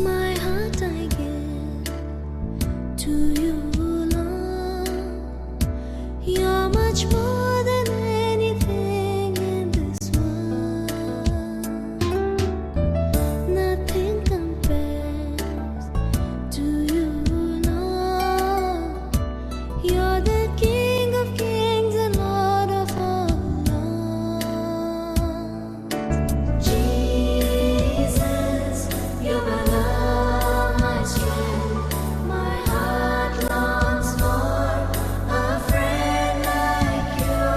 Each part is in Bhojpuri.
My heart I give to you, Lord. You're much more than anything in this world. Nothing compares to you, Lord. You're the King of kings and Lord of all lords. Jesus, you're my love, my strength. My heart longs for a friend like you.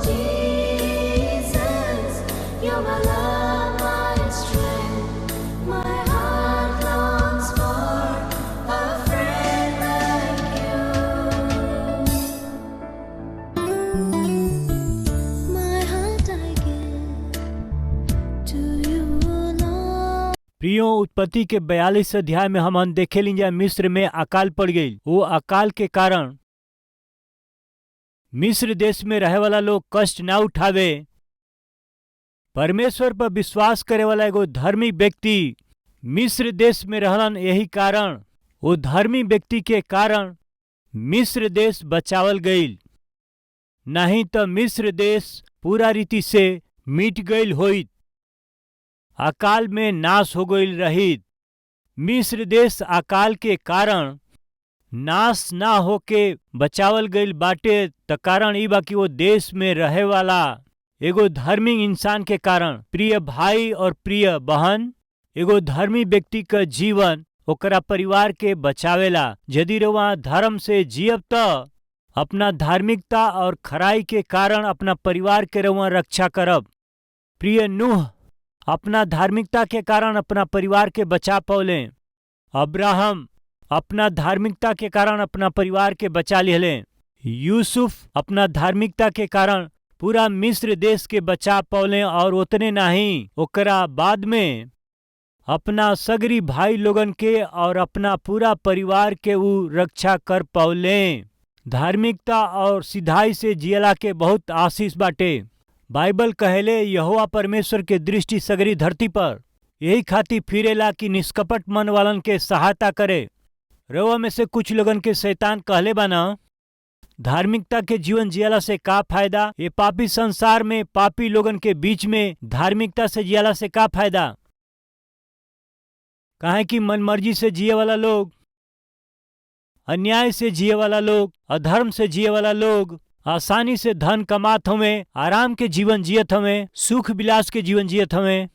Jesus, you're my love, my strength. My heart longs for a friend like you. My heart I give to you, Lord. प्रियो, उत्पत्ति के 42 अध्याय में हम देखे लीजिए मिस्र में अकाल पड़ गई। वो अकाल के कारण मिस्र देश में रहे वाला लोग कष्ट ना उठावे। परमेश्वर पर विश्वास करे वाला एगो धर्मी व्यक्ति मिस्र देश में रहलन। यही कारण वो धर्मी व्यक्ति के कारण मिस्र देश बचावल गईल, नहीं तो मिस्र देश पूरा रीति से मिट गईल होइत, अकाल में नाश हो गईल रहित। मिस्र देश अकाल के कारण नाश ना होके बचावल गईल बाटे। त कारण ई बा कि वो देश में रहे वाला एगो धर्मी इंसान के कारण। प्रिय भाई और प्रिय बहन, एगो धर्मी व्यक्ति का जीवन ओकरा परिवार के बचावेला। यदि रउआ धर्म से जियब त अपना धार्मिकता और खराई के कारण अपना परिवार के रउआ रक्षा करब। प्रिय नूह अपना धार्मिकता के कारण अपना परिवार के बचा पौले। अब्राहम अपना धार्मिकता के कारण अपना परिवार के बचा लिहले। यूसुफ अपना धार्मिकता के कारण पूरा मिस्र देश के बचा पौले। और उतने नहीं, ओकरा बाद में अपना सगरी भाई लोगन के और अपना पूरा परिवार के ऊ रक्षा कर पौले। धार्मिकता और सिधाई से जियला के बहुत आशीष बाटे। बाइबल कहेले यहोवा परमेश्वर के दृष्टि सगरी धरती पर यही खातिर फिरेला कि निष्कपट मन वालन के सहायता करे। रउआ में से कुछ लोगन के शैतान कहले बाना, धार्मिकता के जीवन जियला से का फायदा? ये पापी संसार में पापी लोगन के बीच में धार्मिकता से जियला से का फायदा? काहे कि मनमर्जी से जिए वाला लोग, अन्याय से जिए वाला लोग, अधर्म से जिए वाला लोग आसानी से धन कमात हमें, आराम के जीवन जियत हमें, सुख विलास के जीवन जियत हमें।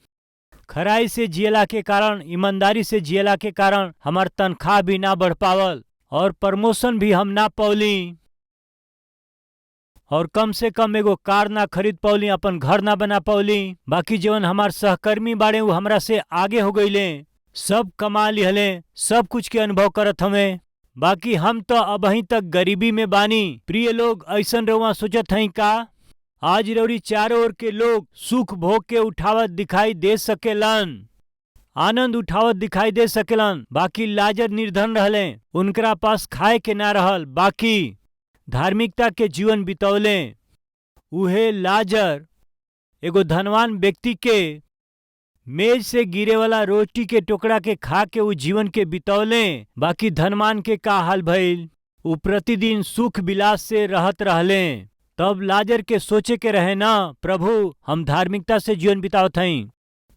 खराई से जियला के कारण, ईमानदारी से जियला के कारण हमार तनख्वाह भी ना बढ़ पावल और प्रमोशन भी हम ना पौली, और कम से कम एगो कार ना खरीद पौली, अपन घर ना बना पौली। बाकी जवन हमार सहकर्मी बाड़े वो हमरा से आगे हो गईले, सब कमा लिहले, सब कुछ के अनुभव करत हमें। बाकी हम तो अबहीं तक गरीबी में बानी। प्रिय लोग, ऐसन रउआ सोचत हई का आज रउरी चारों ओर के लोग सुख भोग के उठावत दिखाई दे सकेलन, आनंद उठावत दिखाई दे सकेलन। बाकी लाजर निर्धन रहले, उनकरा पास खाए के ना रहल, बाकी धार्मिकता के जीवन बितौले। उहे लाजर एगो धनवान व्यक्ति के मेज से गिरे वाला रोटी के टुकड़ा के खा के उ जीवन के बितौले। बाकी धनवान के का हाल भइल? उ प्रतिदिन सुख विलास से रहत रहले। तब लाजर के सोचे के रहे ना, प्रभु हम धार्मिकता से जीवन बितावत हई,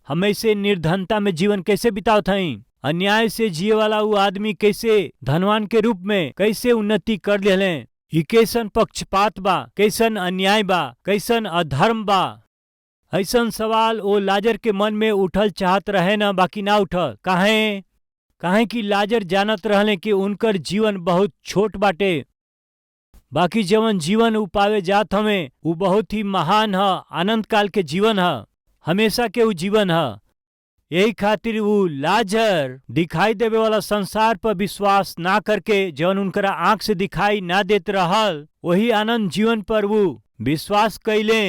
हम ऐसे निर्धनता में जीवन कैसे बितावत हई? अन्याय से जिए वाला उ आदमी कैसे धनवान के रूप में कैसे उन्नति कर लेले? ई कैसन पक्षपात बा, कैसन अन्याय बा, कैसन अधर्म बा? ऐसन सवाल ओ लाजर के मन में उठल चाहत रहे ना, बाकी ना उठल। काहे कि लाजर जानत रहले कि उनकर जीवन बहुत छोट बाटे, बाकी जवन जीवन उ पावे जात हमें उ बहुत ही महान ह, अनंत काल के जीवन ह, हमेशा के उ जीवन ह। यही खातिर उ लाजर दिखाई देवे वाला संसार पर विश्वास ना करके जवन उनकरा आंख से दिखाई ना देत रहल वही आनंद जीवन पर वो विश्वास कैले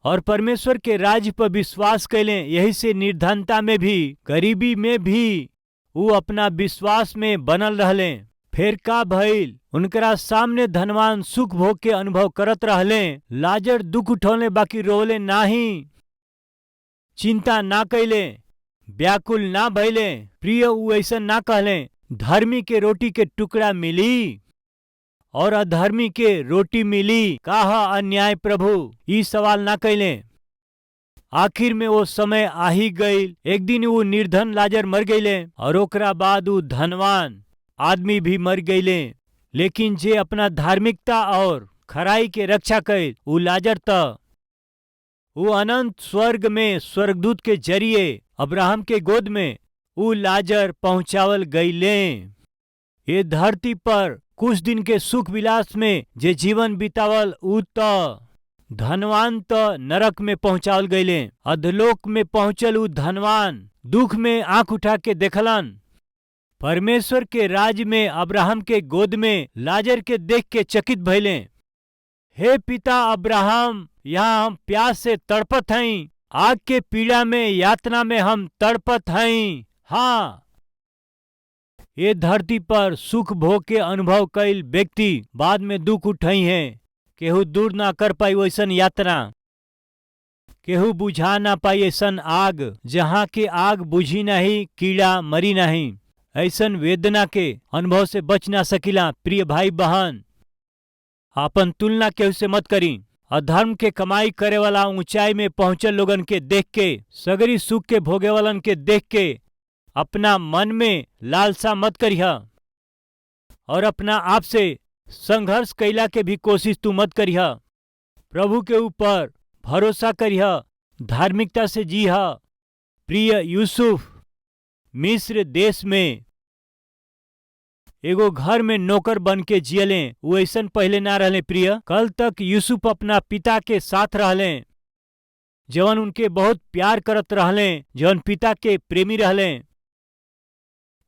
और परमेश्वर के राज्य पर विश्वास कैले। यही से निर्धनता में भी गरीबी में भी वो अपना विश्वास में बनल रहले। फिर का भइल, उनकरा सामने धनवान सुख भोग के अनुभव करत रहले। लाजर दुख उठौले बाकी रोले नाही, चिंता ना कैले, व्याकुल ना भइले। प्रिय उ ऐसा ना कहले धर्मी के रोटी के टुकड़ा मिली और अधर्मी के रोटी मिली, कहा अन्याय प्रभु, ई सवाल ना कैले। आखिर में वो समय आ ही गईल। एक दिन वो निर्धन लाजर मर गईले और ओकरा बाद वो धनवान आदमी भी मर गईले। लेकिन जे अपना धार्मिकता और खराई के रक्षा कैल वो लाजर त वो अनंत स्वर्ग में स्वर्गदूत के जरिए अब्राहम के गोद में वो लाजर पहुंचावल गईले। ये धरती पर कुछ दिन के सुख विलास में जे जीवन बितावल उ त धनवान त नरक में पहुंचावल गईले। अधलोक में पहुंचल उ धनवान दुख में आंख उठा के देखलन। परमेश्वर के राज में अब्राहम के गोद में लाजर के देख के चकित भइले। हे पिता अब्राहम, यहाँ हम प्यास से तड़पत हई, आग के पीड़ा में यातना में हम तड़पत हई। हाँ, ये धरती पर सुख भोग के अनुभव कैल व्यक्ति बाद में दुख उठई है। केहू दूर ना कर पाई वैसन यात्रा, केहू बुझा ना पाई ऐसन आग, जहाँ के आग बुझी नहीं, कीड़ा मरी नहीं। ऐसन वेदना के अनुभव से बच ना सकिला। प्रिय भाई बहन, आपन तुलना केहू से मत करी। अधर्म के कमाई करे वाला ऊंचाई में पहुंचल लोगन के देख के, सगरी सुख के भोगे वालन के देख के अपना मन में लालसा मत करिहा और अपना आप से संघर्ष कैला के भी कोशिश तू मत करिहा। प्रभु के ऊपर भरोसा करिहा, धार्मिकता से जीहा। प्रिय यूसुफ मिस्र देश में एगो घर में नौकर बन के जियले। वो ऐसन पहले ना रहले। प्रिय, कल तक यूसुफ अपना पिता के साथ रहले, जवन उनके बहुत प्यार करत रहले, जवन पिता के प्रेमी रहले।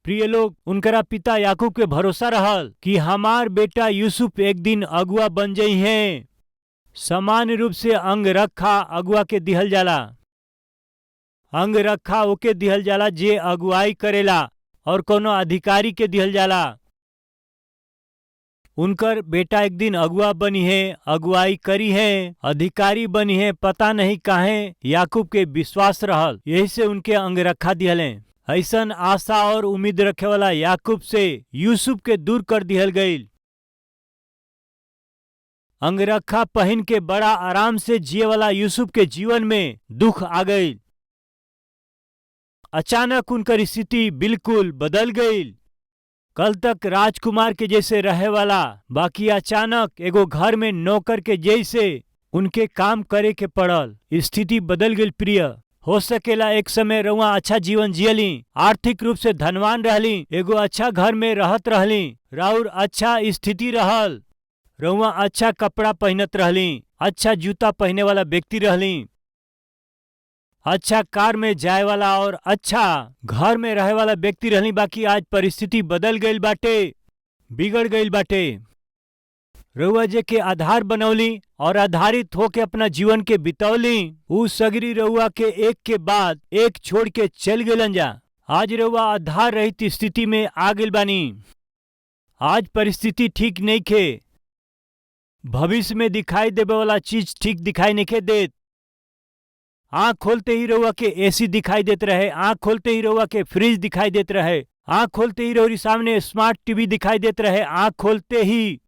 प्रिय लोग, उनकरा पिता याकूब के भरोसा रहल कि हमार बेटा यूसुफ एक दिन अगुआ बन जाई है। सामान्य रूप से अंग रखा अगुआ के दिहल जाला। अंग रखा ओके दिहल जाला जे अगुवाई करेला और कोनो अधिकारी के दिहल जाला। उनकर बेटा एक दिन अगुआ बनी है, अगुवाई करी है, अधिकारी बनी है। पता नहीं काहे याकूब के विश्वास रहल, यही से उनके अंग रखा दिहले। ऐसन आशा और उम्मीद रखे वाला याकूब से यूसुफ के दूर कर दिहल गईल। अंगरखा पहन के बड़ा आराम से जिए वाला यूसुफ के जीवन में दुख आ गई। अचानक उनकर स्थिति बिल्कुल बदल गई। कल तक राजकुमार के जैसे रहे वाला, बाकी अचानक एगो घर में नौकर के जैसे उनके काम करे के पड़ल। स्थिति बदल गई। प्रिय, हो सकेला एक समय रउआ अच्छा जीवन जियली, आर्थिक रूप से धनवान रहली, एगो अच्छा घर में रहत रहली, राउर अच्छा स्थिति रहल, रउआ अच्छा कपड़ा पहनत रहली, अच्छा जूता पहने वाला व्यक्ति रहली, अच्छा कार में जाए वाला और अच्छा घर में रहे वाला व्यक्ति रहली। बाकी आज परिस्थिति बदल गईल बाटे, बिगड़ गईल बाटे। रउआ जे के आधार बनौली और आधारित होके अपना जीवन के बितौली, उ सगरी रउआ के एक के बाद एक छोड़ के चल गेलन जा। आज रउआ आधार रहित स्थिति में आ गेल बानी। आज परिस्थिति ठीक नहीं खे, भविष्य में दिखाई देवे वाला चीज ठीक दिखाई नहीं खे देत। आंख खोलते ही रउआ के एसी दिखाई देत रहे, आंख खोलते ही रउआ के फ्रिज दिखाई देत रहे, आंख खोलते ही रउरी सामने स्मार्ट टीवी दिखाई देत रहे, आंख खोलते ही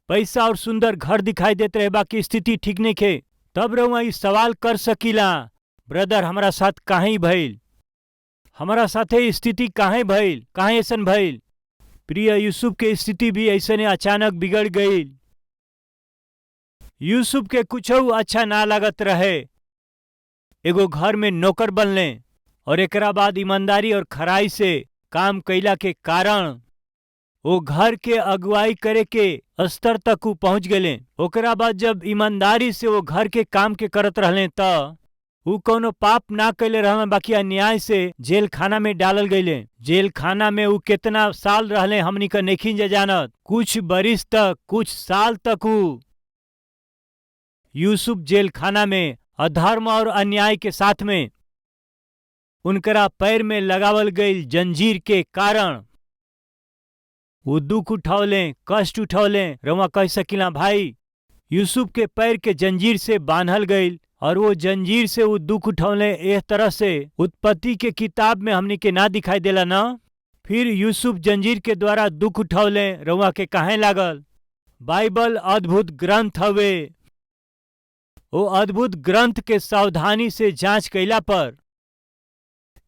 पैसा और सुंदर घर दिखाई देते रहे। बाकी स्थिति ठीक नहीं खे। तब रउआ इस सवाल कर सकीला, ब्रदर हमारा साथ काहे भइल, हमारा साथे स्थिति काहे भइल, काहे ऐसन भइल। प्रिय, यूसुफ के स्थिति भी ऐसे अचानक बिगड़ गई। यूसुफ के कुछ अच्छा ना लागत रहे, एगो घर में नौकर बनले और एकरा बाद ईमानदारी और खराई से काम कैला के कारण वो घर के अगुवाई करे के स्तर तक उ पहुंच गए। ओकरा बाद जब ईमानदारी से वो घर के काम के करत रहले त उ कोनो पाप ना कैले रहले, बाकी अन्याय से जेल खाना में डालल गईले। जेल खाना में उ कितना साल रहले हमनी का नहीं जा जानत। कुछ बरिस तक, कुछ साल तक उ यूसुफ जेल खाना में अधर्म और अन्याय के साथ में उनकरा पैर में लगावल गई जंजीर के कारण वो दुख उठौले, कष्ट उठौले। रउआ कह सकिला भाई यूसुफ के पैर के जंजीर से बांधल गई और वो जंजीर से वो दुख उठौले। एक तरह से उत्पत्ति के किताब में हमनी के ना दिखाई देला ना। फिर यूसुफ जंजीर के द्वारा दुख उठौले, रउआ के काहे लागल? बाइबल अद्भुत ग्रंथ हवे। वो अद्भुत ग्रंथ के सावधानी से जांच कैला पर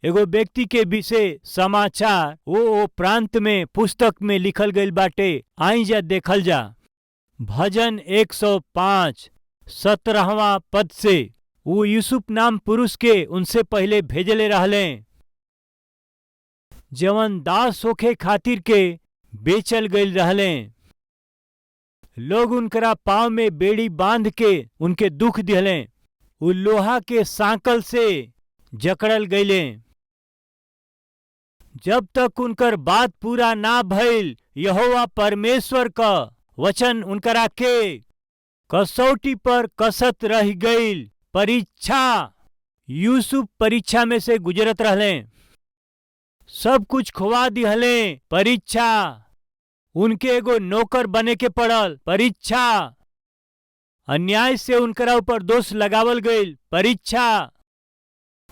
एगो व्यक्ति के विषय समाचार वो प्रांत में पुस्तक में लिखल गईल बाटे। आई जा देखल जा। भजन 105 17वां पद से वो यूसुफ नाम पुरुष के उनसे पहले भेजले रहले, जवन दास होखे खातिर के बेचल गईल रहले। लोग उनकरा पांव में बेड़ी बांध के उनके दुख दिहले। उ लोहा के सांकल से जकड़ल गईले। जब तक उनकर बात पूरा ना भइल, यहोवा परमेश्वर का वचन उनकरा के कसौटी पर कसत रह गईल। परीक्षा, यूसुफ परीक्षा में से गुजरत रहले। सब कुछ खोवा दिहले। परीक्षा, उनके एगो नौकर बने के पड़ल। परीक्षा, अन्याय से उनकरा ऊपर दोष लगावल गईल। परीक्षा,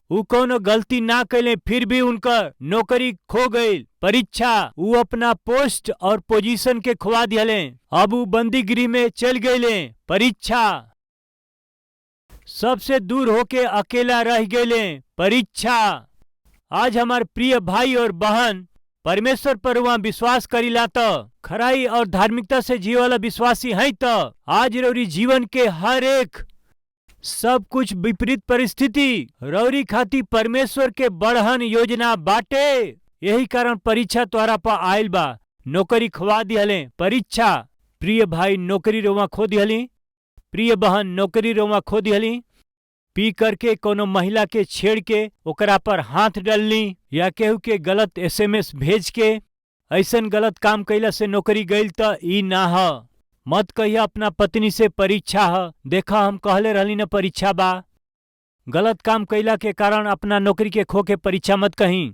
उ कोनो गलती ना कैले फिर भी उनकर नौकरी खो गई। परीक्षा, उ अपना पोस्ट और पोजीशन के खोवा दिहले। अब उ बंदीगृह में चल गईले। परीक्षा, सबसे दूर होके अकेला रह गईले। परीक्षा, आज हमार प्रिय भाई और बहन परमेश्वर पर वहाँ विश्वास करीला तो खराई और धार्मिकता से जीवे वाला विश्वासी है तो आज रौरी जीवन के हर एक सब कुछ विपरीत परिस्थिति रौरी खाती परमेश्वर के बढ़हन योजना बाटे। यही कारण परीक्षा द्वारा पर आयल बा। नौकरी खवा दिहले। परीक्षा, प्रिय भाई नौकरी रोवा खो दिहली। प्रिय बहन नौकरी रोवा खो दिहली। पी करके कोनो महिला के छेड़ के ओकरा पर हाथ डालनी या केहू के गलत SMS भेज के ऐसन गलत काम कैला से नौकरी गईल त ई ना ह। मत कहिया अपना पत्नी से परीक्षा ह। देखा हम कहले रहली न परीक्षा बा। गलत काम कैला के कारण अपना नौकरी के खो के परीक्षा मत कहीं।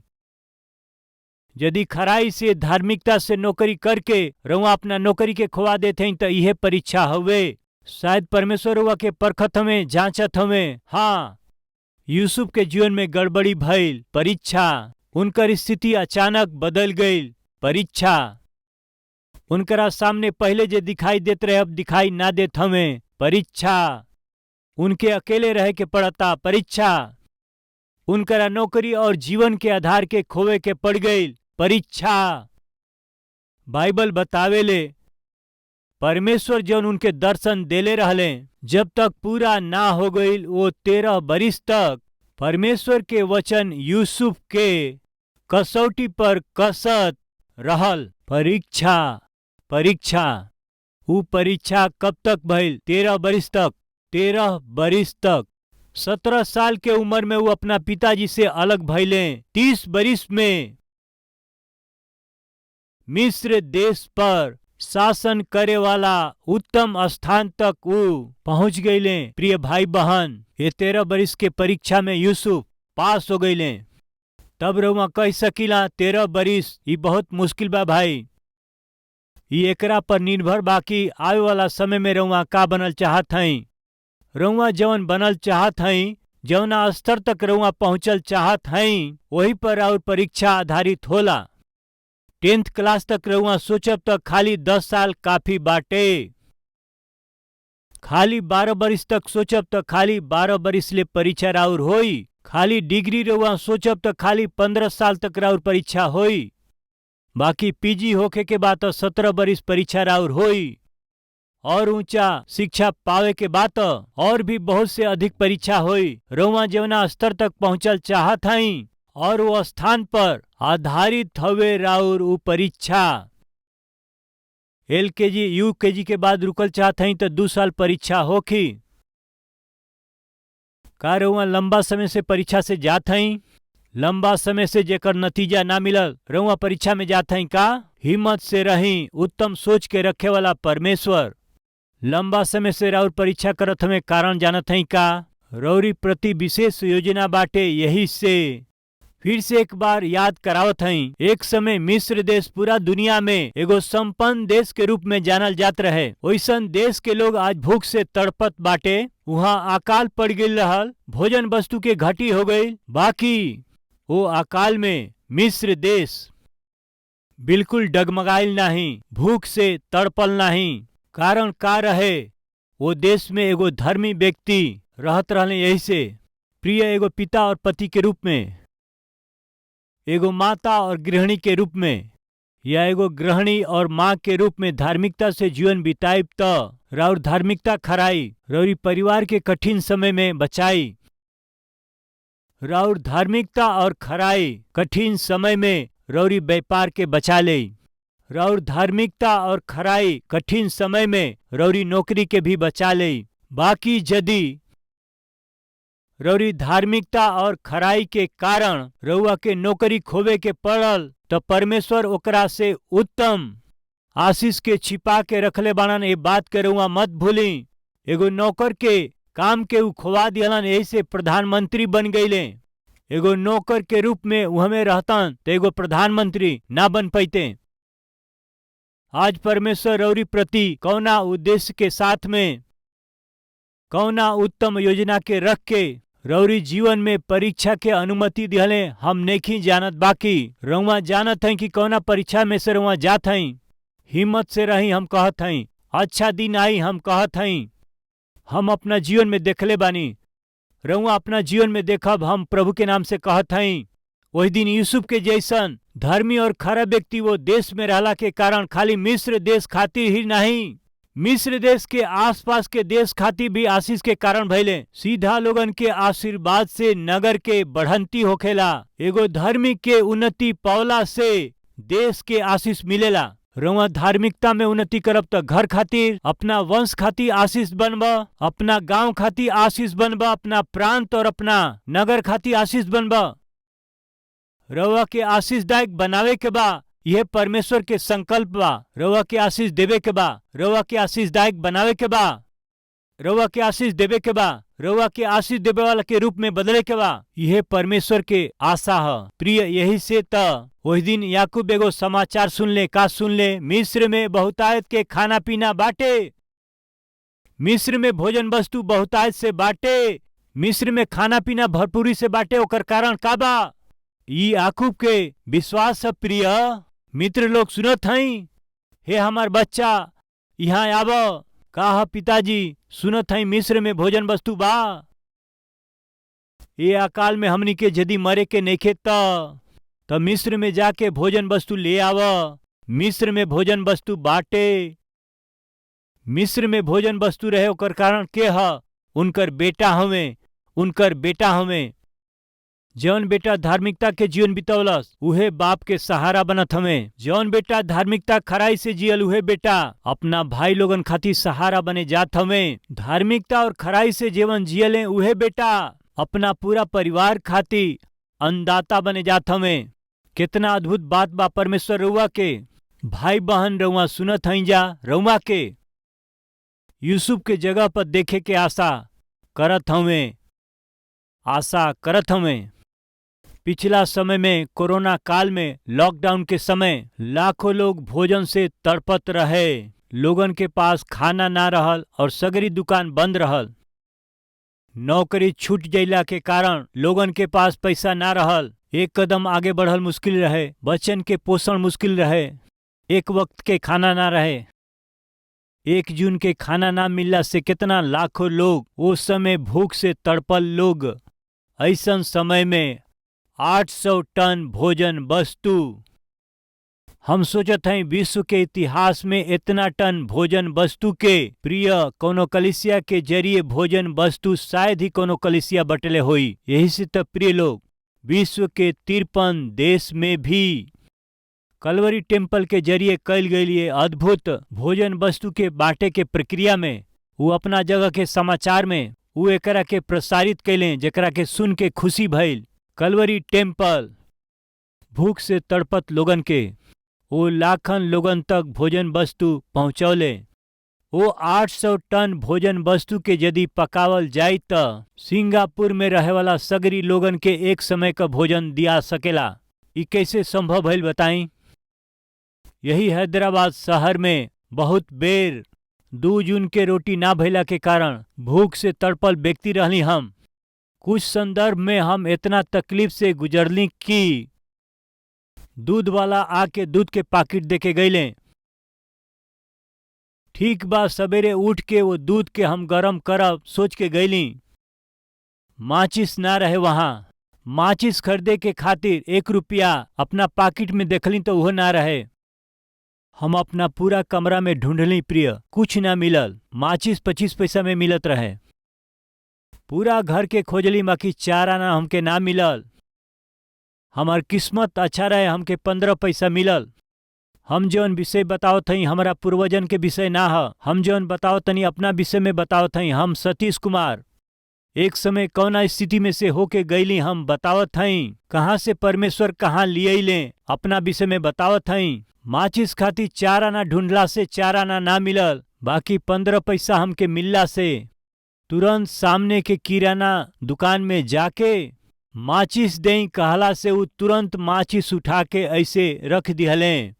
यदि खराई से धार्मिकता से नौकरी करके रउआ अपना नौकरी के खोवा देते हैं तो यह परीक्षा हवे। शायद परमेश्वर रउआ के परखत हमें, जांचत हमें। हाँ, यूसुफ के जीवन में गड़बड़ी भइल। परीक्षा, उनकर स्थिति अचानक बदल गई। परीक्षा, उनकरा सामने पहले जे दिखाई देत रहे अब दिखाई ना देत हमें। परीक्षा, उनके अकेले रह के पड़ता। परीक्षा, उनकरा नौकरी और जीवन के आधार के खोवे के पड़ गई। परीक्षा, बाइबल बतावेले परमेश्वर जौन उनके दर्शन देले रहले जब तक पूरा ना हो गई वो 13 बरिस तक परमेश्वर के वचन यूसुफ के कसौटी पर कसत रहल। परीक्षा, परीक्षा, उ परीक्षा कब तक भइल? 13 बरिस तक। 13 बरिस तक। 17 साल के उम्र में वो अपना पिताजी से अलग भइले। 30 बरिस में मिस्र देश पर शासन करे वाला उत्तम स्थान तक वो पहुंच गईले। प्रिय भाई बहन, ये 13 बरिस के परीक्षा में यूसुफ पास हो गईले। तब रउआ कह सकीला 13 बरिस ई बहुत मुश्किल बा भाई। ये एकरा पर निर्भर बाकी आवे वाला समय में रउआ का बनल चाहत हई। रउआ जवन बनल चाहत हई, जवना स्तर तक रउआ पहुंचल चाहत हई, वही पर और परीक्षा आधारित होला। 10th क्लास तक रउआ सोचब तो खाली 10 साल काफी बाटे। खाली 12 बरिस तक सोचब तो खाली 12 बरिस ले परीक्षा राउर होई। खाली डिग्री रउआ सोचब तो खाली 15 साल तक राउर परीक्षा होई। बाकी PG होके के बाद तो 17 बरिस परीक्षा राउर होई। और ऊंचा शिक्षा पावे के बाद और भी बहुत से अधिक परीक्षा होई। रउआ जवना स्तर तक पहुंचल चाहत हई और वो स्थान पर आधारित हवे राउर उ परीक्षा। LKG UKG के बाद रुकल चाहत हई तो 2 साल परीक्षा होखी। का रउआ लंबा समय से परीक्षा से जात हई? लंबा समय से जेकर नतीजा ना मिलल रउआ परीक्षा में जात हई का? हिम्मत से रही, उत्तम सोच के रखे वाला परमेश्वर लंबा समय से राउर परीक्षा करत हमें कारण जानत हई का? रौरी प्रति विशेष योजना बाटे। यही से फिर से एक बार याद करावत हई, एक समय मिस्र देश पूरा दुनिया में एगो संपन्न देश के रूप में जानल जात रहे। वैसन देश के लोग आज भूख से तड़पत बाटे। वहाँ अकाल पड़ गई रहल, भोजन वस्तु के घटी हो गई। बाकी वो अकाल में मिस्र देश बिल्कुल डगमगाइल नहीं, भूख से तड़पल नहीं। कारण का रहे? वो देश में एगो धर्मी व्यक्ति रहत रहले। यही से प्रिय एगो पिता और पति के रूप में, एगो माता और गृहिणी के रूप में, या एगो गृहिणी और माँ के रूप में धार्मिकता से जीवन बिताइब त राउर धार्मिकता खराई रौरी परिवार के कठिन समय में बचाई। राउर धार्मिकता और खराई कठिन समय में रौरी व्यापार के बचा ले। राउर धार्मिकता और खराई कठिन समय में रौरी नौकरी के भी बचा ले। बाकी यदि रौरी धार्मिकता और खराई के कारण रउआ के नौकरी खोवे के पड़ल तो परमेश्वर ओकरा से उत्तम आशीष के छिपा के रखले बानन। ए बात के रउआ मत भूली। एगो नौकर के काम के उ खोवा दिहलन, यही से प्रधानमंत्री बन गईले। एगो नौकर के रूप में उ हमें रहतन तो एगो प्रधानमंत्री ना बन पैते। आज परमेश्वर रौरी प्रति कौना उद्देश्य के साथ में, कौना उत्तम योजना के रख के रौरी जीवन में परीक्षा के अनुमति दिहले हम नहीं जानत। बाकी रउआ जानत हई कि कौना परीक्षा में से रउआ जात हई। हिम्मत से रही, हम कहत हई। अच्छा दिन आई, हम कहत हई। हम अपना जीवन में देखले बानी, रउआ अपना जीवन में देखब। हम प्रभु के नाम से कहत हई। वही दिन यूसुफ के जैसन धर्मी और खरा व्यक्ति वो देश में रहला के कारण खाली मिस्र देश खातिर ही नहीं, मिस्र देश के आसपास के देश खातिर भी आशीष के कारण भइले। सीधा लोगन के आशीर्वाद से नगर के बढ़ंती होखेला। एगो धर्मी के उन्नति पावला से देश के आशीष मिलेला। रउआ धार्मिकता में उन्नति करब तो घर खातिर, अपना वंश खातिर आशीष बनबा, अपना गांव खातिर आशीष बनबा, अपना प्रांत और अपना नगर खातिर आशीष बनबा। रउआ के आशीषदायक बनावे के बा, यह परमेश्वर के संकल्प बा। रउआ के आशीष देवे के बा, रउआ के आशीषदायक बनावे के बा, रउआ के आशीष देवे के बा, रउआ के आशीष देवे वाला के रूप में बदले के बा। यह परमेश्वर के आशा है। प्रिय, यही से त वही दिन याकूब एगो समाचार सुन ले। का सुन ले? मिस्र में बहुतायत के खाना पीना बाटे। मिस्र में भोजन वस्तु बहुतायत से बाटे। मिस्र में खाना पीना भरपूरी से बाटे। ओकर कारण का बा? ई याकूब के विश्वास है। प्रिय मित्र लोग सुनत हई, हे हमार बच्चा यहाँ आव। का पिताजी सुनत हई मिस्र में भोजन वस्तु बा। ये अकाल में हमनी के यदि मरे के नइखे त मिस्र में जाके भोजन वस्तु ले आव। मिस्र में भोजन वस्तु बाटे। मिस्र में भोजन वस्तु रहे ओकर कारण के ह? उनकर बेटा हमें, उनकर बेटा हमें। जौन बेटा धार्मिकता के जीवन बितौलस उहे बाप के सहारा बनत हमें। जौन बेटा धार्मिकता खराई से जियल उहे बेटा अपना भाई लोगन खातिर सहारा बने जात हमें। धार्मिकता और खराई से जीवन जियले उहे बेटा अपना पूरा परिवार खातिर अन्नदाता बने जात हमें। कितना अद्भुत बात बा परमेश्वर रउआ के। भाई बहन रउआ सुनत हई जा, रउआ के यूसुफ के जगह पर देखे के आशा करत हमें, आशा करत हमें। पिछला समय में, कोरोना काल में, लॉकडाउन के समय लाखों लोग भोजन से तड़पत रहे। लोगन के पास खाना ना रहल और सगरी दुकान बंद रहल। नौकरी छूट जइला के कारण लोगन के पास पैसा ना रहल। एक कदम आगे बढ़ल मुश्किल रहे। बच्चन के पोषण मुश्किल रहे। एक वक्त के खाना ना रहे। 1 जून के खाना ना मिलला से कितना लाखों लोग उस समय भूख से तड़पल लोग। ऐसन समय में 800 टन भोजन वस्तु। हम सोचत हई विश्व के इतिहास में इतना टन भोजन वस्तु के प्रिय कोनो कलिसिया के जरिए भोजन वस्तु शायद ही कोनो कलिसिया बटले होई। यही से तो प्रिय लोग विश्व के 53 देश में भी कलवरी टेम्पल के जरिए कल गई ये अद्भुत भोजन वस्तु के बांटे के प्रक्रिया में वो अपना जगह के समाचार में वो एकरा के प्रसारित कैले, जेकरा के सुन के खुशी भइल। कलवरी टेम्पल भूख से तड़पत लोगन के वो लाखन लोगन तक भोजन वस्तु पहुंचौले। वो 800 टन भोजन वस्तु के यदि पकावल जाए त सिंगापुर में रहे वाला सगरी लोगन के एक समय का भोजन दिया सकेला। ई कैसे संभव भइल बताई? यही हैदराबाद शहर में बहुत बेर 2 जून के रोटी ना भइला के कारण भूख से तड़पल व्यक्ति रहली हम। कुछ संदर्भ में हम इतना तकलीफ से गुजरली कि दूध वाला आके दूध के पाकिट देके गईले। ठीक बा, सवेरे उठ के वो दूध के हम गरम करब सोच के गईली। माचिस ना रहे वहां। माचिस खरीदे के खातिर 1 रुपया अपना पाकिट में देखली तो वह ना रहे। हम अपना पूरा कमरा में ढूंढली प्रिय, कुछ ना मिलल। माचिस 25 पैसा में मिलत रहे। पूरा घर के खोजली बाकी 4 आना हमके ना मिलल। हमार किस्मत अच्छा रहे, हमके 15 पैसा मिलल। हम जौन विषय बतावत हई हमारा पूर्वजन के विषय ना ह। हम जौन बतावत तनी अपना विषय में बतावत हई। हम सतीश कुमार एक समय कौना स्थिति में से होके गईली हम बतावत हई। कहाँ से परमेश्वर कहाँ लियले अपना विषय में बतावत हई। माचिस खाती 4 आना ढूंढला से 4 आना ना मिलल, बाकी 15 पैसा हमके मिलला से तुरंत सामने के किराना दुकान में जाके माचिस देई कहला से वो तुरंत माचिस उठा के ऐसे रख दिहलें।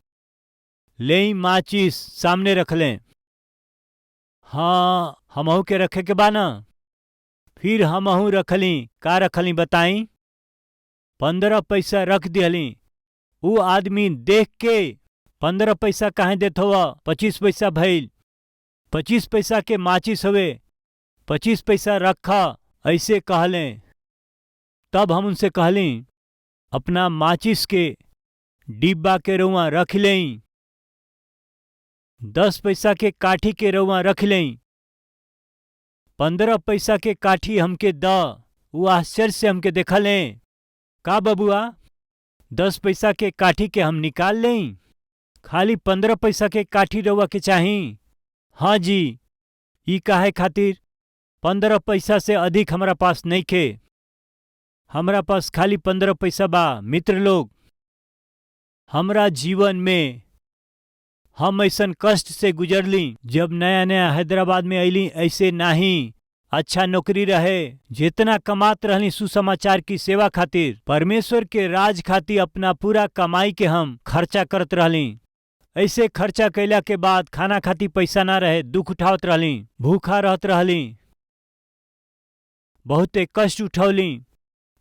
ले माचिस सामने रख लें। हाँ, हमहू के रखे के बा ना। फिर हमहू रखली। का रखली बताई? 15 पैसा रख दिहली। वो आदमी देख के 15 पैसा काहे देत हवा, 25 पैसा भइल। 25 पैसा के माचिस हवे, 25 पैसा रखा ऐसे कहलें। तब हम उनसे कहली अपना माचिस के डिब्बा के रुआ रख लें। 10 पैसा के काठी के रुआ रख लें। 15 पैसा के काठी हमके द। वो आश्चर्य से हमके देखलें। का बबुआ, 10 पैसा के काठी के हम निकाल लें? खाली 15 पैसा के काठी रउआ के चाही? हाँ जी। ई काहे खातिर? 15 पैसा से अधिक हमरा पास नहीं खे। हमरा पास खाली 15 पैसा बा। मित्र लोग, हमरा जीवन में हम ऐसन कष्ट से गुजरली। जब नया नया हैदराबाद में अली ऐसे नहीं अच्छा नौकरी रहे, जितना कमात रहली सुसमाचार की सेवा खातिर, परमेश्वर के राज खातिर अपना पूरा कमाई के हम खर्चा करत रहली। ऐसे खर्चा कैला के बाद खाना खातिर पैसा ना रहे, दुख उठावत रहली, भूखा रहत रहली, बहुते कष्ट उठौली।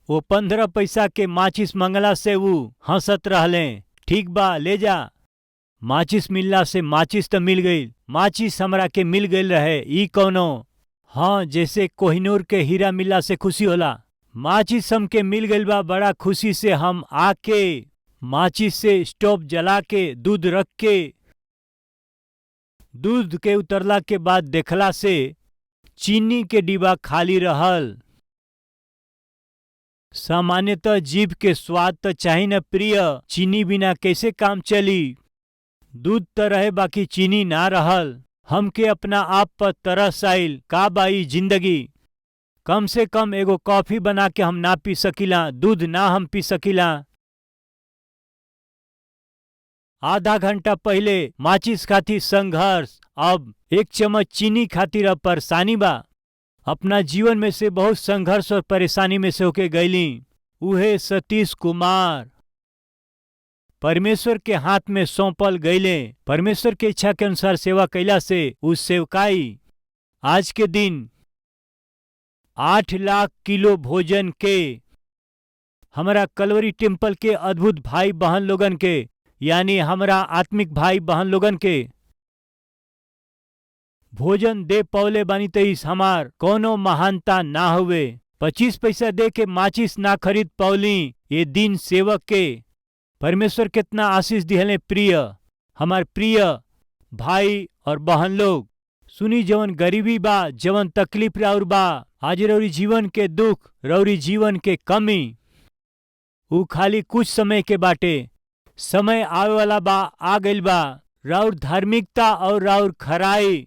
वो 15 पैसा के माचिस मंगला से वो हंसत रहले। ठीक बा, ले जा। माचिस मिलला से माचिस तो मिल गई। माचिस हमरा के मिल गई रहे। ई कौनो हाँ, जैसे कोहिनूर के हीरा मिलला से खुशी होला। माचिस हमके मिल गई बा। बड़ा खुशी से हम आके माचिस से स्टोव जला के दूध रख के दूध के उतरला के बाद देखला से चीनी के डिब्बा खाली रहल। सामान्यतः जीभ के स्वाद तो चाही न प्रिय, चीनी बिना कैसे काम चली। दूध तो रहे बाकी चीनी ना रहल। हमके अपना आप पर तरस आइल। का बाई जिंदगी, कम से कम एगो कॉफी बना के हम ना पी सकीला, दूध ना हम पी सकीला। आधा घंटा पहले माचिस खातिर संघर्ष, अब 1 चम्मच चीनी खातिर अब परेशानी बा। अपना जीवन में से बहुत संघर्ष और परेशानी में से होके गईली। उहे सतीश कुमार परमेश्वर के हाथ में सौंपल गईले। परमेश्वर के इच्छा के अनुसार सेवा कैला से उस सेवकाई आज के दिन 8 लाख किलो भोजन के हमारा कलवरी टेम्पल के अद्भुत भाई बहन लोगन के, यानी हमारा आत्मिक भाई बहन लोगन के भोजन दे पौले बानी। तेईस हमार कोनो महानता ना हुए। 25 पैसा दे के माचिस ना खरीद पौली। ये दिन सेवक के परमेश्वर कितना आशीष दिहले। प्रिय हमार प्रिय भाई और बहन लोग, सुनी जवन गरीबी बा, जवन तकलीफ राउर बा, आज रौरी जीवन के दुख, रौरी जीवन के कमी, ऊ खाली कुछ समय के बाटे। समय आवे वाला बा, आ गइल बा। राउर धार्मिकता और राउर खराई,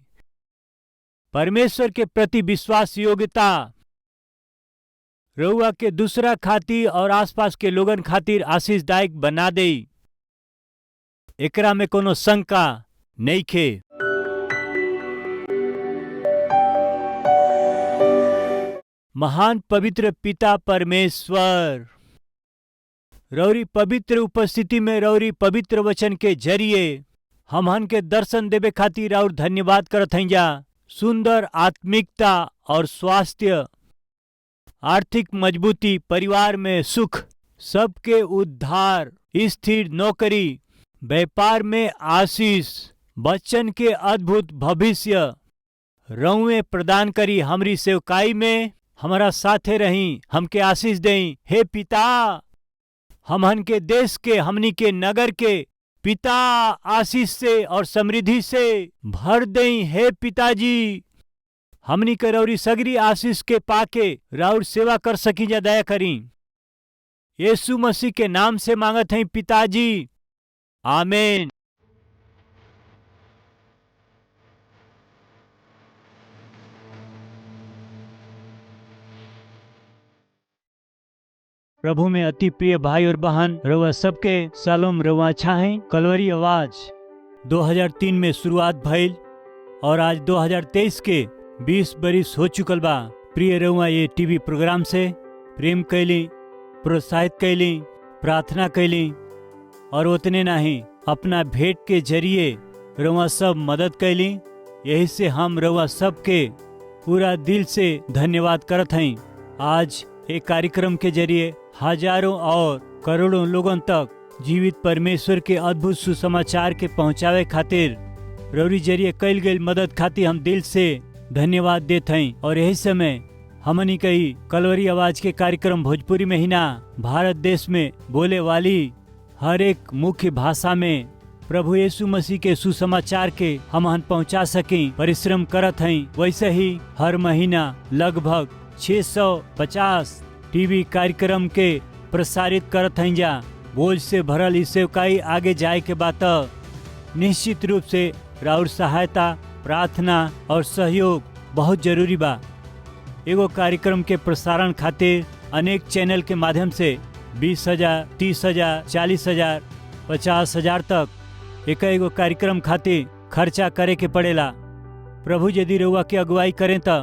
परमेश्वर के प्रति विश्वास योग्यता रउआ के दूसरा खातिर और आसपास के लोगन खातिर आशीषदायक बना देई। एकरा में कोनो शंका नइखे। महान पवित्र पिता परमेश्वर, रौरी पवित्र उपस्थिति में रौरी पवित्र वचन के जरिए हमहन के दर्शन देवे खातिर और धन्यवाद करत हई जा। सुंदर आत्मिकता और स्वास्थ्य, आर्थिक मजबूती, परिवार में सुख, सबके उद्धार, स्थिर नौकरी, व्यापार में आशीष, बच्चन के अद्भुत भविष्य रउए प्रदान करी। हमरी सेवकाई में हमारा साथे रही, हमके आशीष देई। हे पिता, हमहन के देश के, हमनी के नगर के पिता आशीष से और समृद्धि से भर देई। हे पिताजी, हमनी के रौरी सगरी आशीष के पाके राउर सेवा कर सकी जा, दया करी। यीशु मसीह के नाम से मांगत हई पिताजी, आमीन। प्रभु में अति प्रिय भाई और बहन, रउआ सबके सलाम। रउआ अच्छा है। कलवरी आवाज 2003 में शुरुआत भइल और आज 2023 के 20 बरिस हो चुकल बा। प्रिय रउआ ये टीवी प्रोग्राम से प्रेम कैली, प्रोत्साहित कैली, प्रार्थना कैली और उतने नहीं, अपना भेंट के जरिए रउआ सब मदद कैली। यही से हम रउआ सबके पूरा दिल से धन्यवाद करत हई। आज एक कार्यक्रम के जरिए हजारों और करोड़ों लोगों तक जीवित परमेश्वर के अद्भुत सुसमाचार के पहुंचावे खातिर रौरी जरिए कैल गई मदद खातिर हम दिल से धन्यवाद देते हैं। और यही समय हमनी कही कलवरी आवाज के कार्यक्रम भोजपुरी में ही ना, भारत देश में बोले वाली हर एक मुख्य भाषा में प्रभु यीशु मसीह के सुसमाचार के हम पहुंचा सकें परिश्रम करत हैं। वैसे ही हर महीना लगभग 650 टीवी कार्यक्रम के प्रसारित करत हैं जा। बोझ से भरल इस सेवकाई आगे जाए के बात निश्चित रूप से राउर सहायता, प्रार्थना और सहयोग बहुत जरूरी बा। एगो कार्यक्रम के प्रसारण खातिर अनेक चैनल के माध्यम से 20,000, 30,000, 40,000, 50,000 तक एगो कार्यक्रम खातिर खर्चा करे के पड़ेला। प्रभु यदि रउआ के अगुवाई करें तो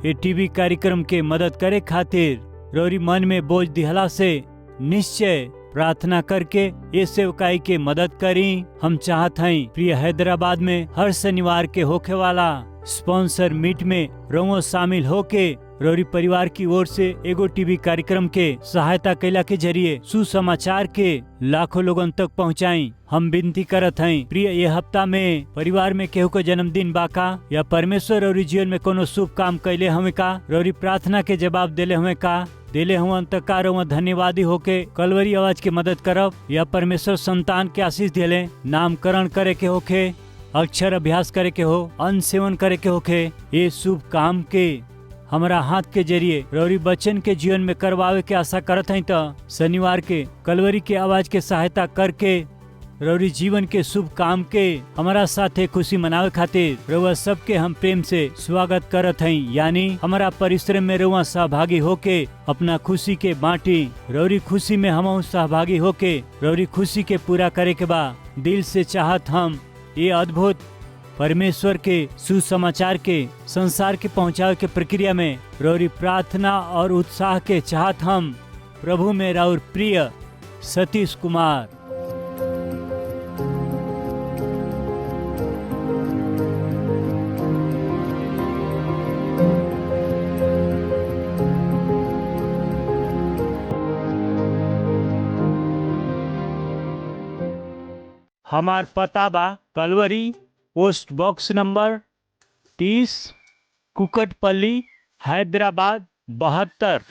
ये टीवी कार्यक्रम के मदद करे खातिर रौरी मन में बोझ दिहला से निश्चय प्रार्थना करके ये सेवकाई के मदद करी। हम चाहत हैं प्रिय हैदराबाद में हर शनिवार के होखे वाला स्पॉन्सर मीट में रउआ शामिल होके रौरी परिवार की ओर से एगो टीवी कार्यक्रम के सहायता कैला के जरिए सुसमाचार के लाखों लोगन तक पहुँचाई। हम विनती करत हैं प्रिय ये हफ्ता में परिवार में केहू को जन्मदिन बाका या परमेश्वर रौरी जीवन में कोनो शुभ काम कैले हमें का, रौरी प्रार्थना के जवाब देले हमें का, देले हुआ का रउआ धन्यवादी होके कलवरी आवाज के मदद करब या परमेश्वर संतान के आशीष दिले, नामकरण करे के होके, अक्षर अभ्यास करे के हो, अन्न सेवन करे के होके, ये शुभ काम के हमारा हाथ के जरिए रौरी बच्चन के जीवन में करवावे के आशा करत हैं। तो शनिवार के कलवरी के आवाज के सहायता करके रौरी जीवन के शुभ काम के हमारा साथे खुशी मनावे खातिर रउआ सबके हम प्रेम से स्वागत करत हैं। यानी हमारा परिश्रम में रउआ सहभागी होके अपना खुशी के बांटी, रौरी खुशी में हम सहभागी होके रौरी खुशी के पूरा करे के बा। दिल से चाहत हम ये अद्भुत परमेश्वर के सुसमाचार के संसार के पहुंचावे के प्रक्रिया में रौरी प्रार्थना और उत्साह के चाहत हम प्रभु में राउर प्रिय सतीश कुमार। हमार पता बा Calvary, post box number 30, Kukatpally, Hyderabad 72।